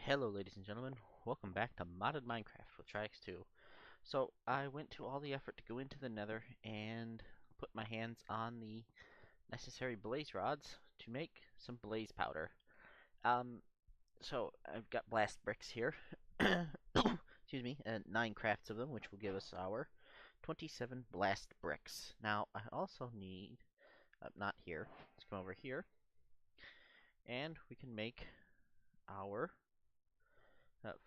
Hello ladies and gentlemen, welcome back to Modded Minecraft with TriX2. So I went to all the effort to go into the nether and put my hands on the necessary blaze rods to make some blaze powder. So I've got blast bricks here, excuse me, and 9 crafts of them, which will give us our 27 blast bricks. Now I also need, not here, let's come over here, and we can make our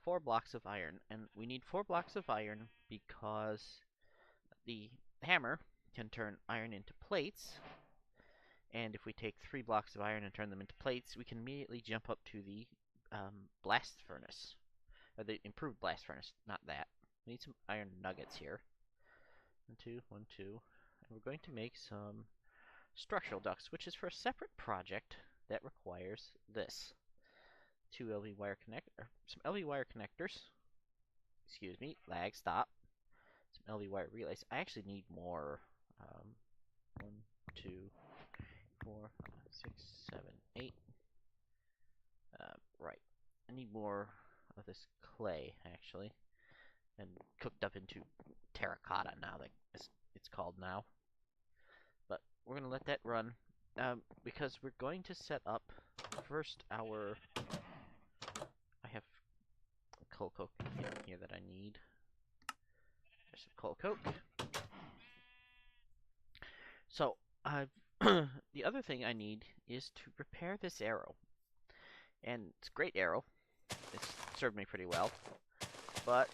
4 blocks of iron. And we need 4 blocks of iron because the hammer can turn iron into plates. And if we take 3 blocks of iron and turn them into plates, we can immediately jump up to the blast furnace. Or the improved blast furnace, not that. We need some iron nuggets here. 1, 2, 1, 2. And we're going to make some structural ducts, which is for a separate project that requires this. 2 LV wire some LV wire connectors. Excuse me, lag, stop. Some LV wire relays. I actually need more. 1, 2, 4, 5, 6, 7, 8. Right. I need more of this clay, actually. And cooked up into terracotta now, that it's called now. But we're going to let that run. Because we're going to set up first our... I have coal coke here that I need. There's some coal coke. So, the other thing I need is to repair this arrow. And it's a great arrow. It's served me pretty well. But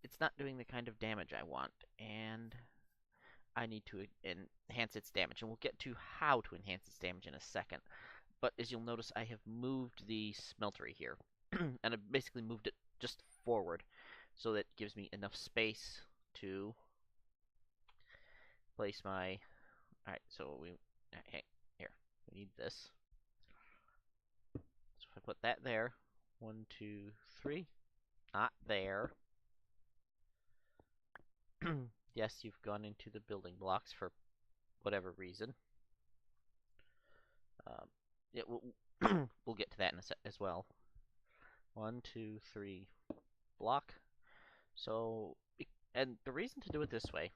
it's not doing the kind of damage I want. And I need to enhance its damage. And we'll get to how to enhance its damage in a second. But as you'll notice, I have moved the smeltery here. And I basically moved it just forward. So that gives me enough space to place my... Alright, so hey, here, we need this. So if I put that there, 1, 2, 3, not there. Yes, you've gone into the building blocks for whatever reason. We'll get to that in a sec as well. 1, 2, 3, block. So, and the reason to do it this way,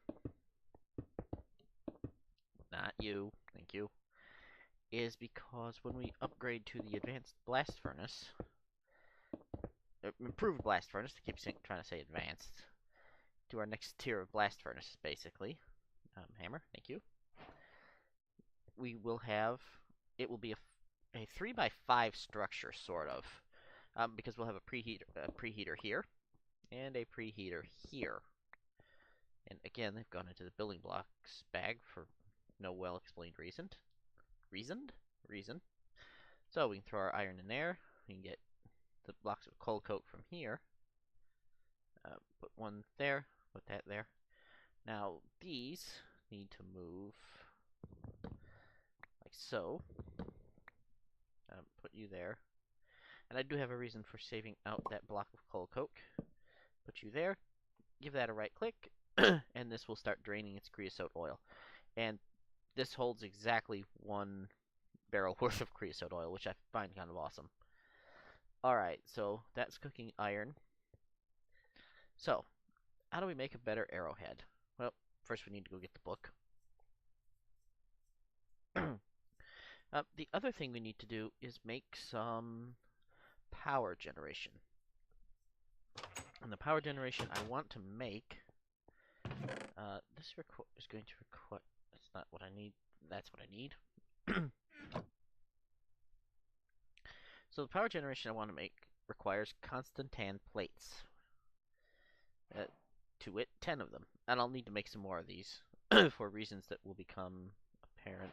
not you, thank you, is because when we upgrade to the advanced blast furnace, improved blast furnace, I keep trying to say advanced, to our next tier of blast furnaces, basically. Hammer, thank you. We will have, it will be a 3x5 structure, sort of, because we'll have a preheater here, and a preheater here. And again, they've gone into the building blocks bag for no well-explained reason. Reason. So we can throw our iron in there. We can get the blocks of coal coke from here. Put one there. Put that there. Now these need to move like so. Put you there. And I do have a reason for saving out that block of coal coke. Put you there. Give that a right click. And this will start draining its creosote oil. And this holds exactly 1 barrel worth of creosote oil, which I find kind of awesome. Alright, so that's cooking iron. So, how do we make a better arrowhead? Well, first we need to go get the book. The other thing we need to do is make some power generation. And the power generation I want to make... this is going to require... That's not what I need. That's what I need. So the power generation I want to make requires constant tan plates. To wit, 10 of them. And I'll need to make some more of these for reasons that will become apparent.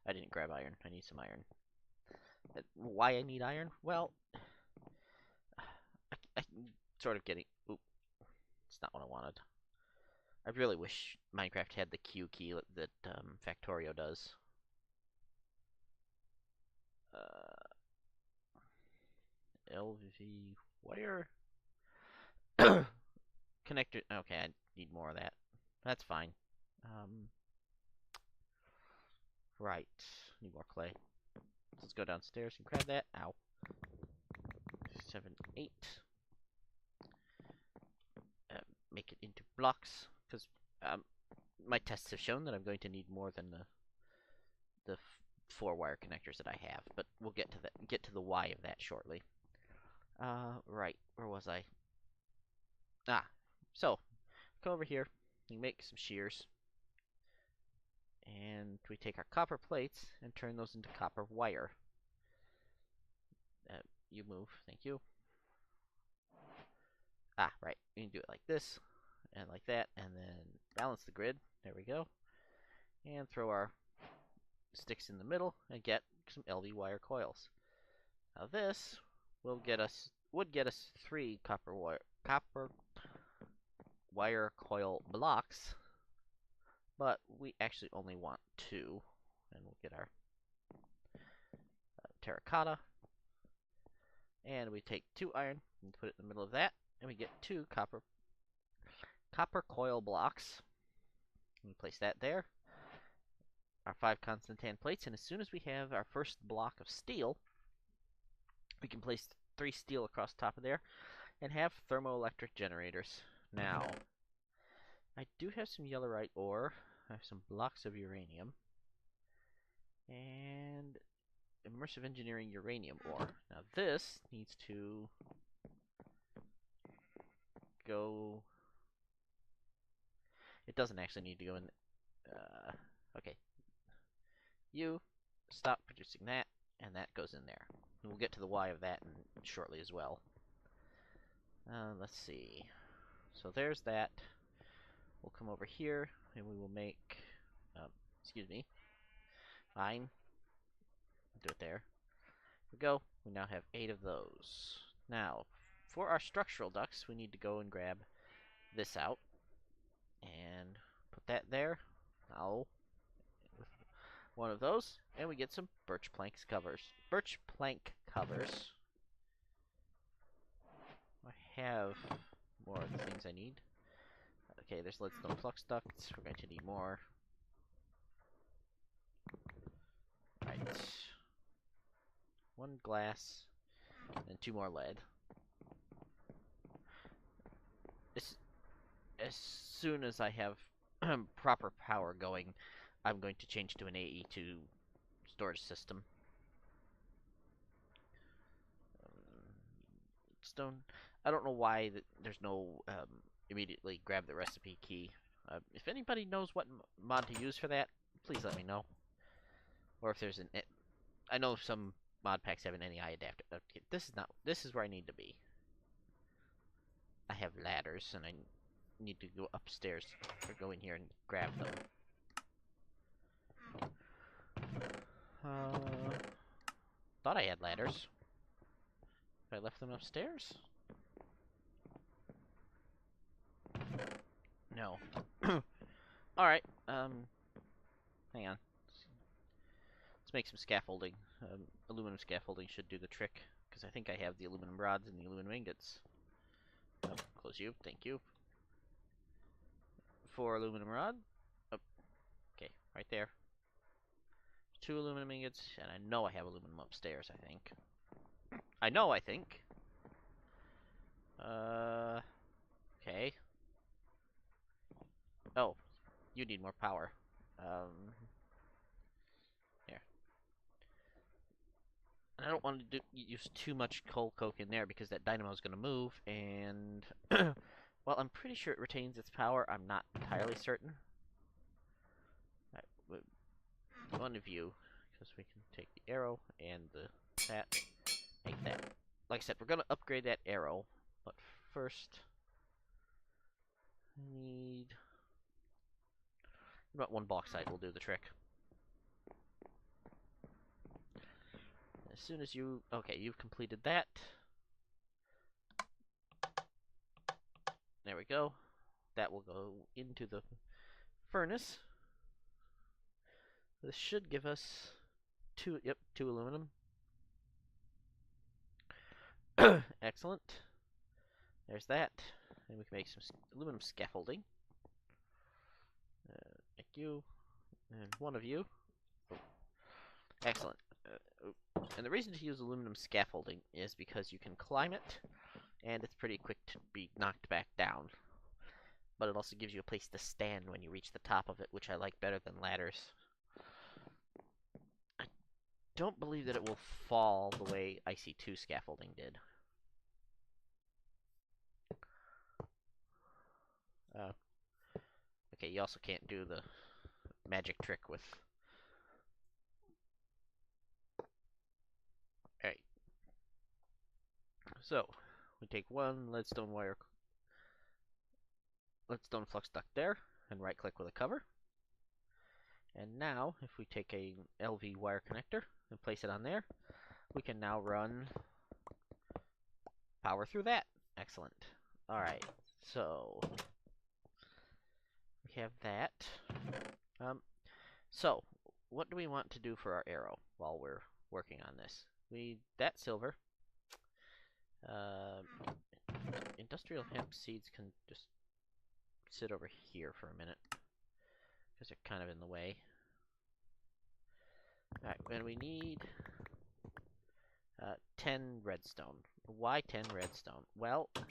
I didn't grab iron. I need some iron. Why I need iron? Well, I'm sort of getting... Oop. It's not what I wanted. I really wish Minecraft had the Q key that Factorio does. LV wire connector. Okay, I need more of that. That's fine. Right. Need more clay. Let's go downstairs and grab that. Ow. blocks, because my tests have shown that I'm going to need more than the 4-wire connectors that I have. But we'll get to the why of that shortly. Right, where was I? So come over here. We make some shears, and we take our copper plates and turn those into copper wire. You move, thank you. Right. We can do it like this, and like that, and then balance the grid. There we go. And throw our sticks in the middle and get some LV wire coils. Now this would get us 3 copper wire coil blocks, but we actually only want 2. And we'll get our terracotta, and we take 2 iron and put it in the middle of that, and we get 2 copper coil blocks. We place that there. Our 5 constant tan plates, and as soon as we have our first block of steel, we can place 3 steel across the top of there and have thermoelectric generators. Now, I do have some yellowite ore. I have some blocks of uranium. And immersive engineering uranium ore. Now this needs to go... It doesn't actually need to go in... okay. You stop producing that, and that goes in there. And we'll get to the why of that shortly as well. Let's see. So there's that. We'll come over here, and we will make... excuse me. Fine. Do it there. Here we go. We now have 8 of those. Now, for our structural ducts, we need to go and grab this out. And put that there. Now, with one of those, and we get some birch plank covers. I have more of the things I need. Okay, there's leadstone flux ducts. We're going to need more. Right. 1 glass, and 2 more lead. As soon as I have proper power going, I'm going to change to an AE2 storage system. Stone. I don't know why there's no immediately grab the recipe key. If anybody knows what mod to use for that, please let me know. Or if there's I know some mod packs have an NEI adapter. This is where I need to be. I have ladders, and I need to go upstairs or go in here and grab them. Thought I had ladders. I left them upstairs? No. Alright, hang on. Let's make some scaffolding. Aluminum scaffolding should do the trick, because I think I have the aluminum rods and the aluminum ingots. Close you, thank you. 4 aluminum rod. Oh, okay, right there. 2 aluminum ingots, and I know I have aluminum upstairs, I think. I think. Okay. Oh, you need more power. Here. And I don't want to use too much coal coke in there because that dynamo is going to move, and well, I'm pretty sure it retains its power. I'm not entirely certain. Right, one of you, because we can take the arrow and that, make that. Like I said, we're going to upgrade that arrow, but first, I need about 1 bauxite will do the trick. As soon as you... Okay, you've completed that. There we go. That will go into the furnace. This should give us 2 aluminum. Excellent. There's that. And we can make some aluminum scaffolding. Thank you. And 1 of you. Oh. Excellent. And the reason to use aluminum scaffolding is because you can climb it, and it's pretty quick to be knocked back down. but it also gives you a place to stand when you reach the top of it, which I like better than ladders. I don't believe that it will fall the way IC2 scaffolding did. Okay, you also can't do the magic trick with... Alright. So, we take one leadstone flux duct there, and right click with a cover. And now, if we take a LV wire connector and place it on there, we can now run power through that. Excellent. Alright, so we have that. So, what do we want to do for our arrow while we're working on this? That silver. Industrial hemp seeds can just sit over here for a minute because they're kind of in the way. Alright, and we need 10 redstone. Why 10 redstone? Well, I'm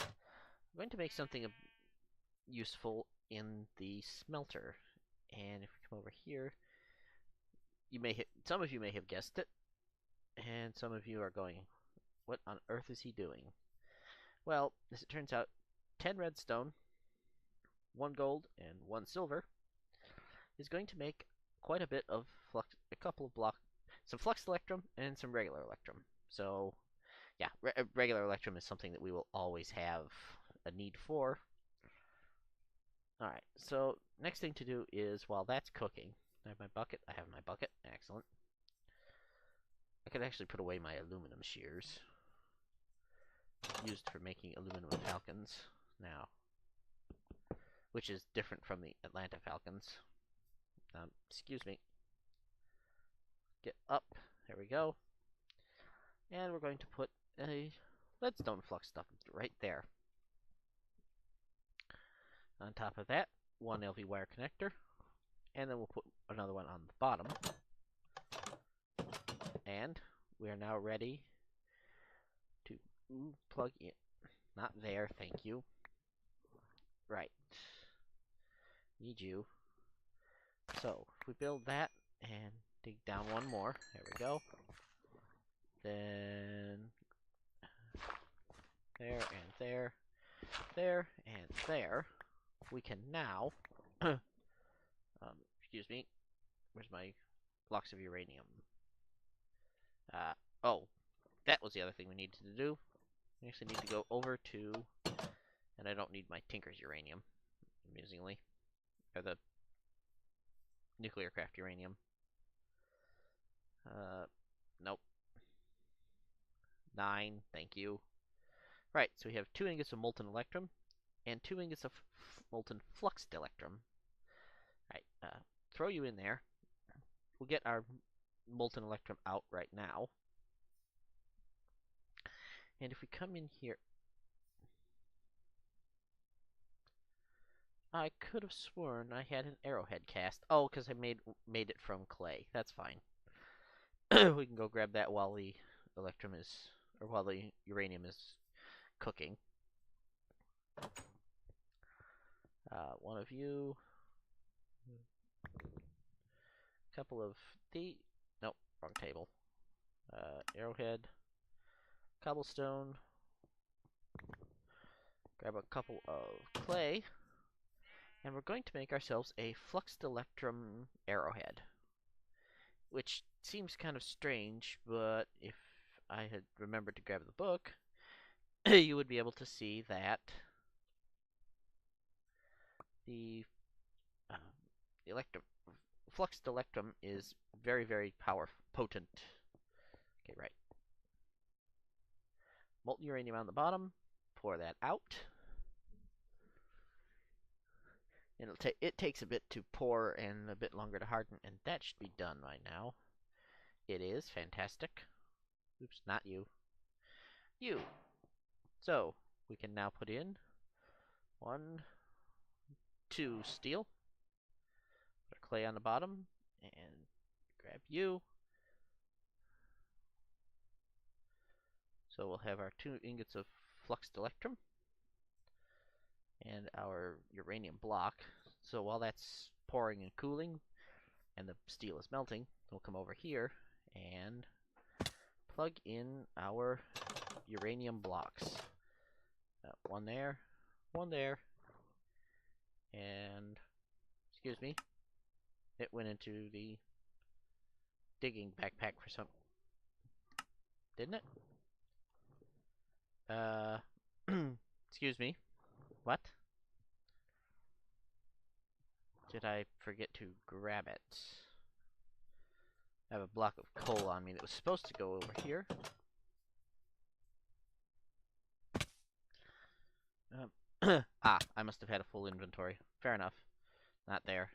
going to make something useful in the smelter. And if we come over here, some of you may have guessed it, and some of you are going, what on earth is he doing? Well, as it turns out, 10 redstone, 1 gold, and 1 silver is going to make quite a bit of some flux electrum and some regular electrum. So, yeah, regular electrum is something that we will always have a need for. Alright, so next thing to do is, while that's cooking, I have my bucket. Excellent. I could actually put away my aluminum shears, used for making aluminum falcons now, which is different from the Atlanta falcons. Excuse me. Get up. There we go. And we're going to put a leadstone flux duct right there. On top of that, 1 LV wire connector, and then we'll put another one on the bottom. And we are now ready to plug in. Not there, thank you. Right. Need you. So, if we build that and dig down one more, there we go. Then there and there, there and there. We can now, excuse me, where's my blocks of uranium? Oh, that was the other thing we needed to do. We actually need to go over to, and I don't need my Tinker's uranium, amusingly, or the nuclear craft uranium. Nope. 9, thank you. Right, so we have 2 ingots of molten electrum, and 2 ingots of molten fluxed electrum. Right, throw you in there. We'll get our molten electrum out right now. And if we come in here, I could have sworn I had an arrowhead cast. Oh, because I made it from clay. That's fine. We can go grab that while the electrum is, or while the uranium is cooking. One of you. Couple of the... Nope, wrong table. Arrowhead. Cobblestone. Grab a couple of clay. And we're going to make ourselves a fluxed electrum arrowhead. Which seems kind of strange, but if I had remembered to grab the book, you would be able to see that the fluxed electrum is very, very potent. Okay, right. Molten uranium on the bottom. Pour that out. And it takes a bit to pour and a bit longer to harden, and that should be done right now. It is fantastic. Oops, not you. You. So, we can now put in 1, 2 steel. Put our clay on the bottom, and grab you. So we'll have our 2 ingots of fluxed electrum. and our uranium block. So while that's pouring and cooling and the steel is melting, we'll come over here and plug in our uranium blocks. One there, and excuse me, it went into the digging backpack for some, didn't it? Excuse me, what? Did I forget to grab it? I have a block of coal on me that was supposed to go over here. I must have had a full inventory. Fair enough. Not there.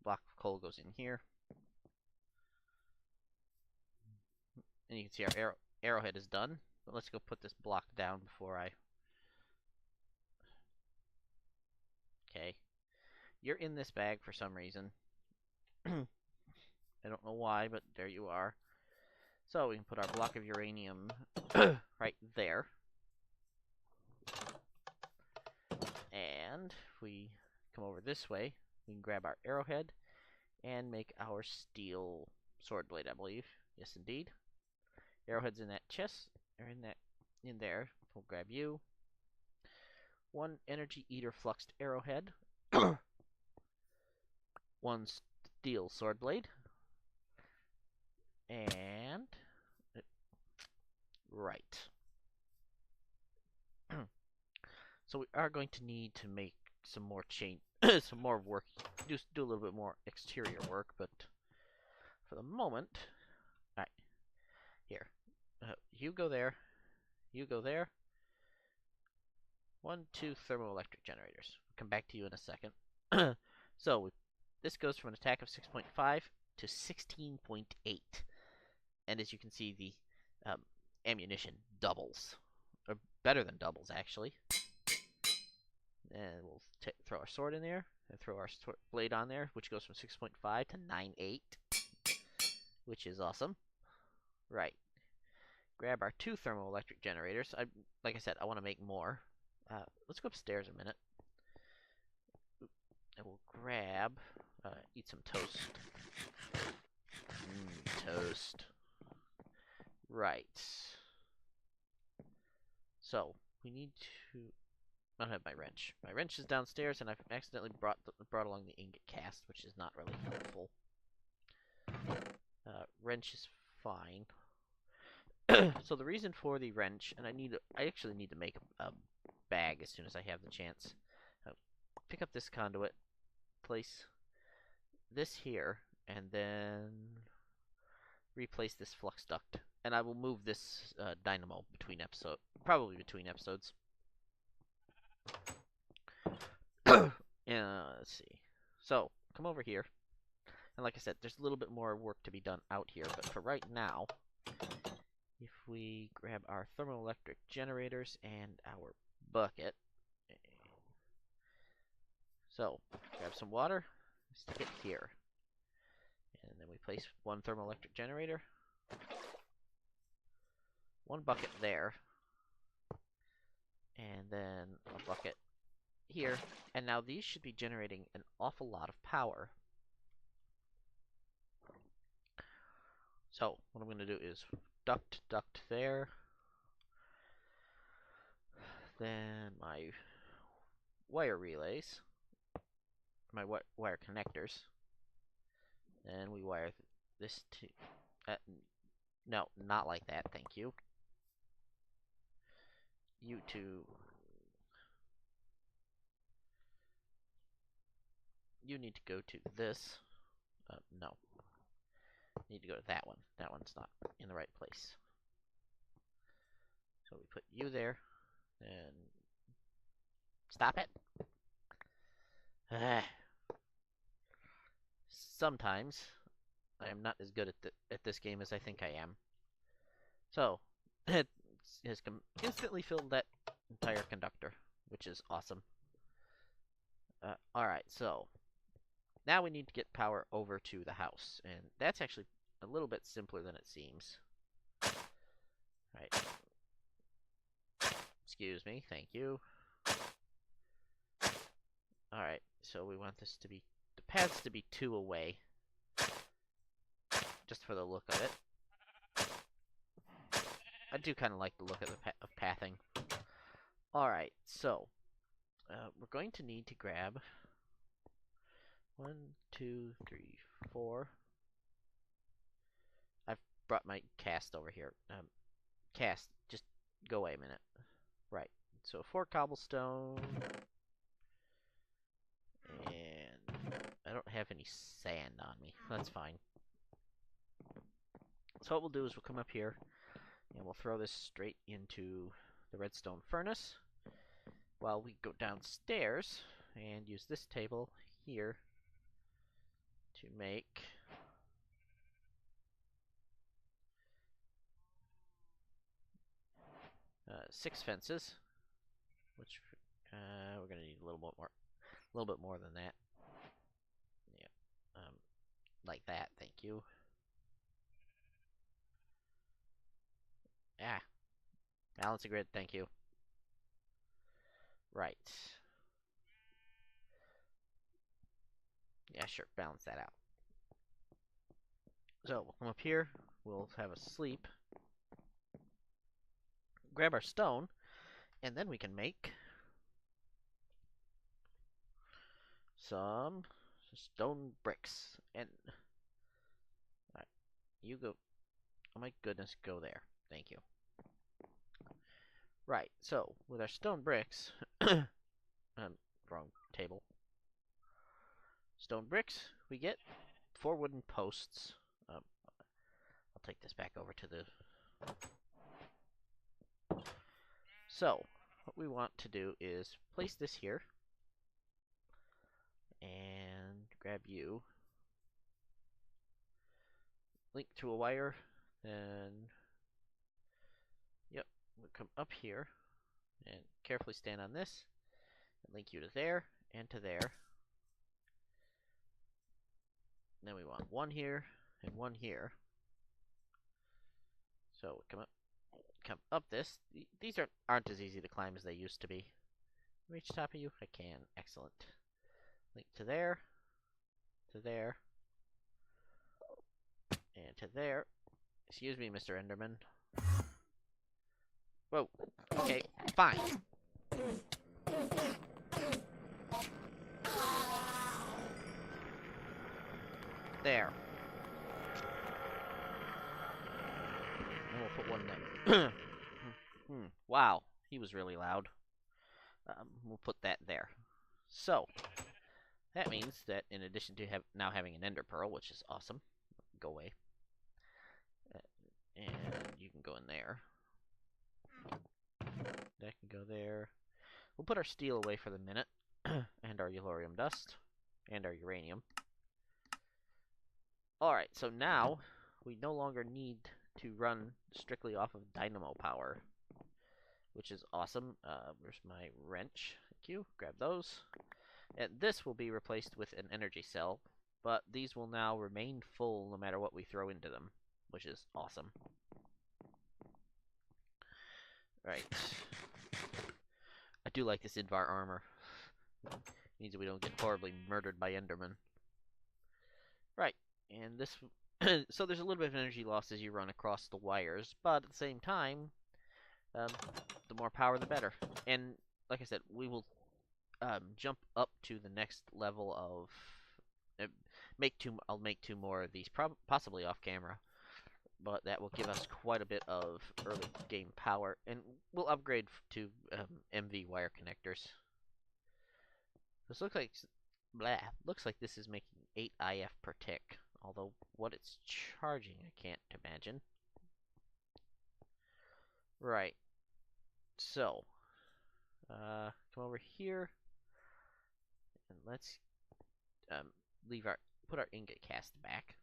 Block of coal goes in here. And you can see our arrowhead is done. But let's go put this block down before I... Okay. You're in this bag for some reason. I don't know why, but there you are. So we can put our block of uranium right there. And if we come over this way, we can grab our arrowhead and make our steel sword blade, I believe. Yes, indeed. Arrowhead's in that chest, or in there. We'll grab you. One energy eater fluxed arrowhead. One steel sword blade. And right. So we are going to need to make some more some more work, do a little bit more exterior work, but for the moment, all right, here, you go there, you go there. 1, 2 thermoelectric generators. We'll come back to you in a second. So this goes from an attack of 6.5 to 16.8, and as you can see, the ammunition doubles, or better than doubles actually. And we'll throw our sword in there, and throw our blade on there, which goes from 6.5 to 9.8, which is awesome. Right. Grab our 2 thermoelectric generators. Like I said, I want to make more. Let's go upstairs a minute. And we'll grab, eat some toast. Toast. Right. So, we need to... I don't have my wrench. My wrench is downstairs, and I've accidentally brought along the ingot cast, which is not really helpful. Wrench is fine. So the reason for the wrench, and I actually need to make a bag as soon as I have the chance. Pick up this conduit, place this here, and then replace this flux duct. And I will move this dynamo probably between episodes. Let's see. So, come over here. And like I said, there's a little bit more work to be done out here, but for right now, if we grab our thermoelectric generators and our bucket. So, grab some water, stick it here. And then we place 1 thermoelectric generator, 1 bucket there, and then a bucket here. And now these should be generating an awful lot of power. So, what I'm going to do is duct there. Then my wire relays, my wire connectors. Then we wire this to... no, not like that, thank you. You to... You need to go to this. No. You need to go to that one. That one's not in the right place. So we put you there, and... Stop it! Sometimes I am not as good at this game as I think I am. So, it has instantly filled that entire conductor, which is awesome. Alright, so now we need to get power over to the house, and that's actually a little bit simpler than it seems. Right. Excuse me, thank you. Alright, so we want this to be, the paths to be 2 away. Just for the look of it. I do kind of like the look of the pathing. Alright, so we're going to need to grab 1, 2, 3, 4. I've brought my cast over here. Cast, just go away a minute. Right, so 4 cobblestone. And I don't have any sand on me. That's fine. So what we'll do is we'll come up here and we'll throw this straight into the redstone furnace while we go downstairs and use this table here to make six fences, which we're gonna need a little bit more than that. Yeah, like that. Thank you. Ah, balance the grid. Thank you. Right. Yeah, sure. Balance that out. So we'll come up here. We'll have a sleep. Grab our stone, and then we can make some stone bricks. And right, you go. Oh my goodness, go there. Thank you. Right, so with our stone bricks, wrong table. Stone bricks, we get 4 wooden posts. I'll take this back over to the. So, what we want to do is place this here and grab you. Link to a wire, then yep, we'll come up here and carefully stand on this and link you to there and to there. Then we want 1 here and 1 here. So come up this. These aren't as easy to climb as they used to be. Reach the top of you? I can. Excellent. Link to there, and to there. Excuse me, Mr. Enderman. Whoa. Okay, fine. There. And we'll put 1 there. Wow, he was really loud. We'll put that there. So, that means that in addition to now having an ender pearl, which is awesome, go away, and you can go in there. That can go there. We'll put our steel away for the minute, and our yellorium dust, and our uranium. Alright, so now we no longer need to run strictly off of dynamo power, which is awesome. Where's my wrench? Thank you. Grab those. And this will be replaced with an energy cell, but these will now remain full no matter what we throw into them, which is awesome. Right. I do like this Invar armor. Means that we don't get horribly murdered by Endermen. Right. And this... so there's a little bit of energy loss as you run across the wires, but at the same time, the more power the better. And like I said, we will jump up to the next level of... I'll make 2 more of these, possibly off camera. But that will give us quite a bit of early game power. And we'll upgrade to MV wire connectors. This looks like this is making 8 IF per tick. Although what it's charging, I can't imagine. Right. So, come over here, and let's put our ingot cast back.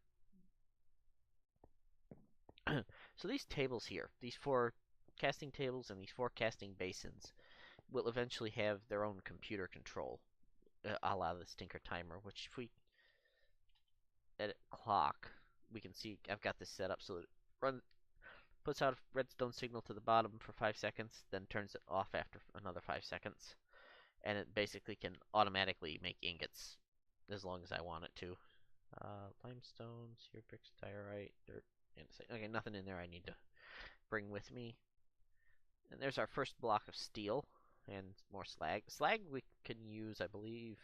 So these tables here, these 4 casting tables and these 4 casting basins, will eventually have their own computer control, a la the Stinker timer. Which, if we edit clock, we can see I've got this set up so that it puts out a redstone signal to the bottom for 5 seconds, then turns it off after another 5 seconds. and it basically can automatically make ingots as long as I want it to. Limestone, sear bricks, diorite, dirt, andesite. Okay, nothing in there I need to bring with me. And there's our first block of steel and more slag. Slag we can use, I believe.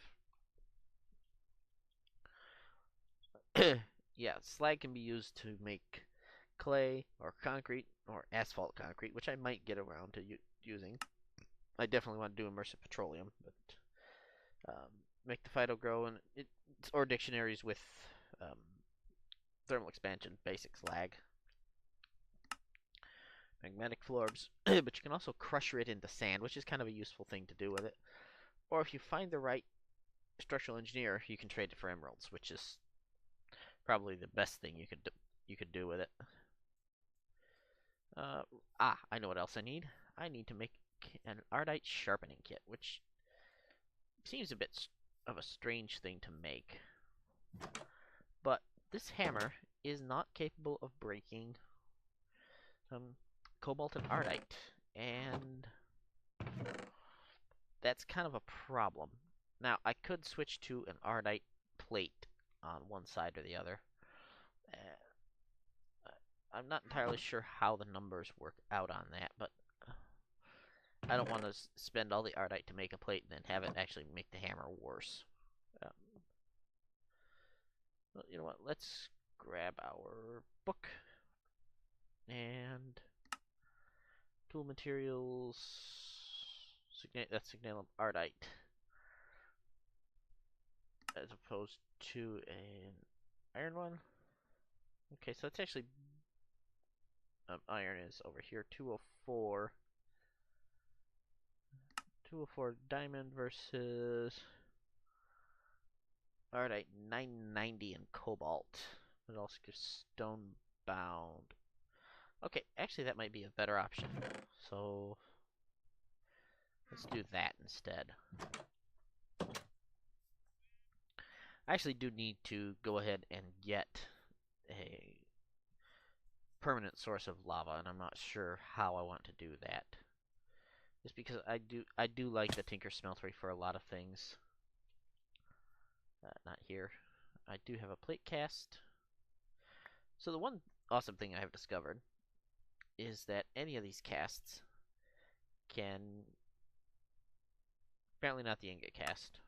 Yeah, slag can be used to make clay or concrete or asphalt concrete, which I might get around to using. I definitely want to do immersive petroleum, but um, make the phyto grow and or dictionaries with um, thermal expansion, basic slag, magnetic floors, but you can also crush it into sand, which is kind of a useful thing to do with it. Or if you find the right structural engineer, you can trade it for emeralds, which is probably the best thing you could do with it. I know what else I need. I need to make an ardite sharpening kit, which seems a bit of a strange thing to make. But this hammer is not capable of breaking some cobalt and ardite, and that's kind of a problem. Now, I could switch to an ardite plate on one side or the other. I'm not entirely sure how the numbers work out on that, but I don't want to spend all the ardite to make a plate and then have it actually make the hammer worse. Um, well, you know what? Let's grab our book and tool materials. That's signalum ardite, as opposed to an iron one. Okay, so that's actually iron is over here, 204. 204 diamond versus ardite 990 in cobalt. It also gives stone bound. Okay, actually that might be a better option. So let's do that instead. I actually do need to go ahead and get a permanent source of lava, and I'm not sure how I want to do that. Just because I do like the Tinker Smeltery for a lot of things. Not here. I do have a plate cast. So the one awesome thing I have discovered is that any of these casts can, apparently not the ingot cast.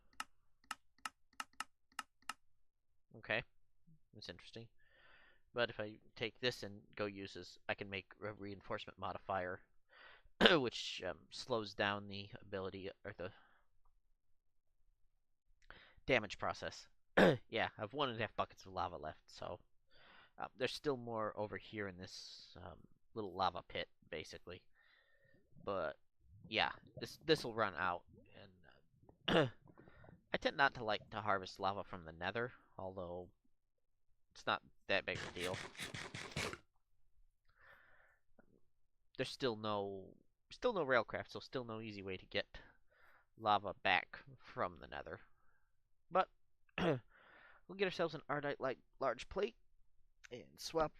Okay, that's interesting. But if I take this and go use this, I can make a reinforcement modifier, which slows down the ability or the damage process. Yeah, I have 1.5 buckets of lava left, so there's still more over here in this little lava pit, basically. But yeah, this will run out, and I tend not to like to harvest lava from the Nether, although it's not that big of a deal. There's still no railcraft, so still no easy way to get lava back from the Nether. But we'll get ourselves an ardite like large plate and swap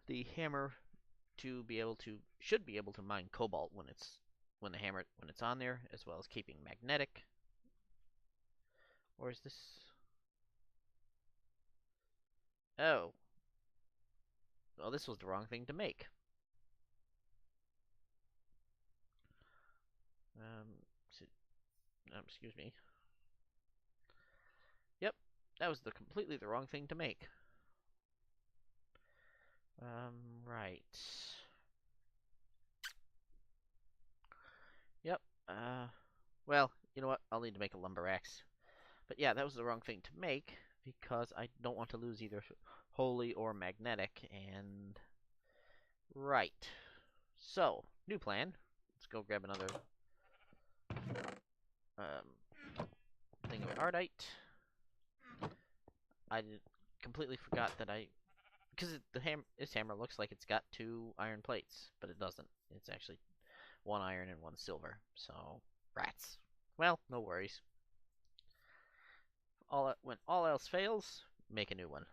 the hammer to be able to should be able to mine cobalt when it's on there, as well as keeping magnetic. Or is this? Oh, well, this was the wrong thing to make. Excuse me. Yep, that was completely the wrong thing to make. Right. Yep. Well, you know what? I'll need to make a lumber axe. But yeah, that was the wrong thing to make because I don't want to lose either holy or magnetic. And right. So, new plan. Let's go grab another thing of ardite. I completely forgot that because this hammer looks like it's got 2 iron plates, but it doesn't. It's actually 1 iron and 1 silver. So, rats. Well, no worries. When all else fails, make a new one.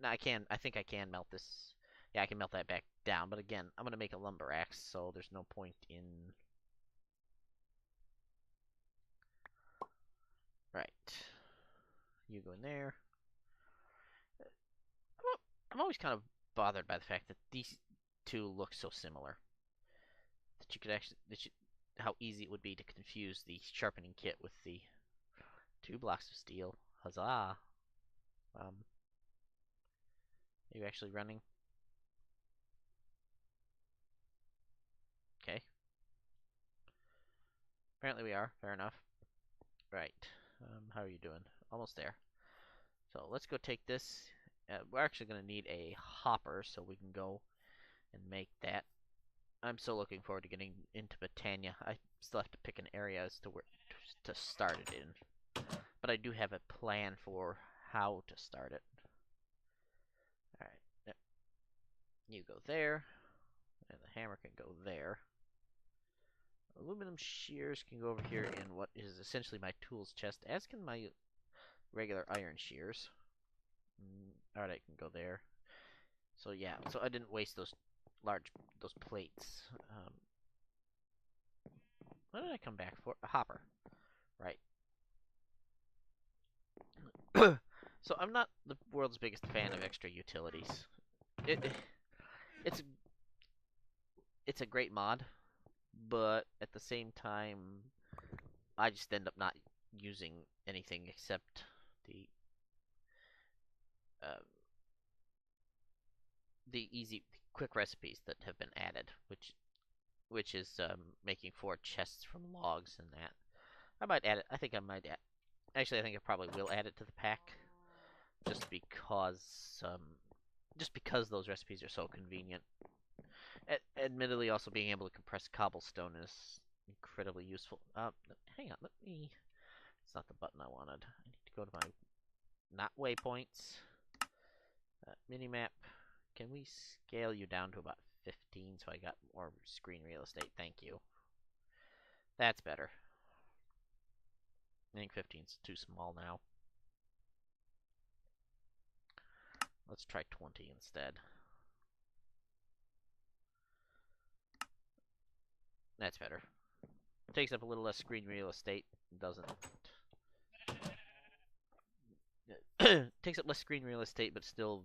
I think I can melt this. Yeah, I can melt that back down. But again, I'm gonna make a lumber axe, so there's no point in Right. You go in there. I'm always kind of bothered by the fact that these two look so similar. That you could actually, how easy it would be to confuse the sharpening kit with the 2 blocks of steel. Huzzah! Um, are you actually running? Okay. Apparently we are. Fair enough. Right. How are you doing? Almost there. So let's go take this. We're actually going to need a hopper so we can go and make that. I'm so looking forward to getting into Britannia. I still have to pick an area as to where to start it in. But I do have a plan for how to start it. Alright. You go there. And the hammer can go there. Aluminum shears can go over here in what is essentially my tools chest, as can my regular iron shears. Alright, I can go there. So yeah, so I didn't waste those plates. What did I come back for? A hopper. Right. So I'm not the world's biggest fan of extra utilities. It it's it's a great mod, but at the same time, I just end up not using anything except the uh, quick recipes that have been added, which is making 4 chests from logs and that. I might add it. I think I might add. Actually, I think I probably will add it to the pack, just because those recipes are so convenient. Admittedly, also being able to compress cobblestone is incredibly useful. Hang on, let me. It's not the button I wanted. I need to go to my not waypoints. Minimap. Can we scale you down to about 15 so I got more screen real estate? Thank you. That's better. I think 15's too small now. Let's try 20 instead. That's better. It takes up a little less screen real estate. Doesn't. Takes up less screen real estate, but still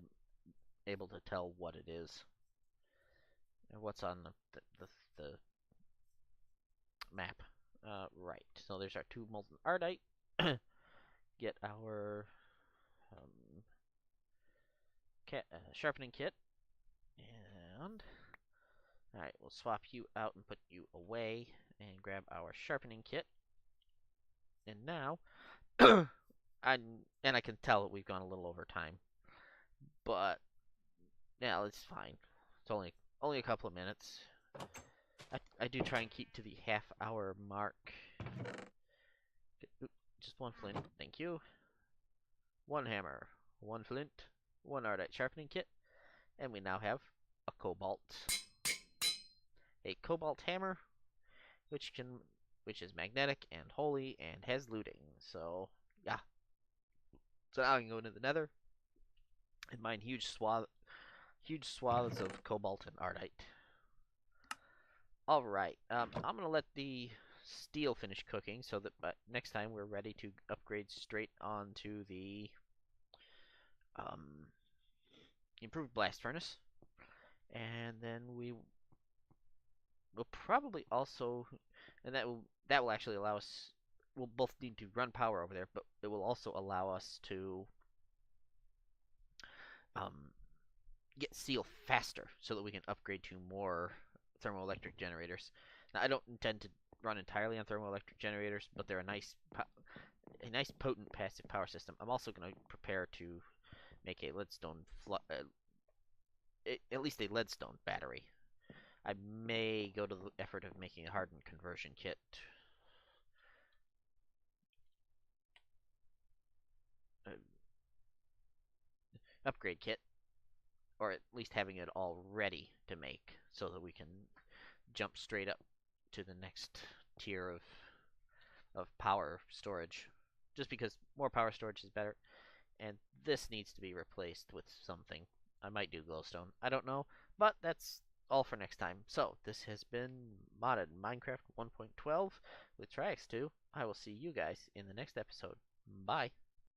able to tell what it is. And what's on the map. Right. So there's our 2 molten ardite. Get our sharpening kit. And alright, we'll swap you out and put you away and grab our sharpening kit. And now I can tell that we've gone a little over time. But yeah, it's fine. It's only a couple of minutes. I do try and keep to the half-hour mark. Just 1 flint, thank you. 1 hammer, 1 flint, 1 ardite sharpening kit, and we now have a cobalt hammer, which is magnetic and holy and has looting. So yeah. So now I can go into the Nether and mine huge swaths of cobalt and ardite. All right, I'm gonna let the steel finish cooking so that next time we're ready to upgrade straight onto the improved blast furnace, and then we will probably also, and that will actually allow us. We'll both need to run power over there, but it will also allow us to get steel faster so that we can upgrade to more thermoelectric generators. Now, I don't intend to run entirely on thermoelectric generators, but they're a nice potent passive power system. I'm also going to prepare to make a leadstone, at least a leadstone battery. I may go to the effort of making a hardened conversion kit. Upgrade kit, or at least having it all ready to make so that we can jump straight up to the next tier of power storage. Just because more power storage is better, and this needs to be replaced with something. I might do glowstone. I don't know, but that's all for next time. So, this has been Modded Minecraft 1.12 with Triax2. I will see you guys in the next episode. Bye.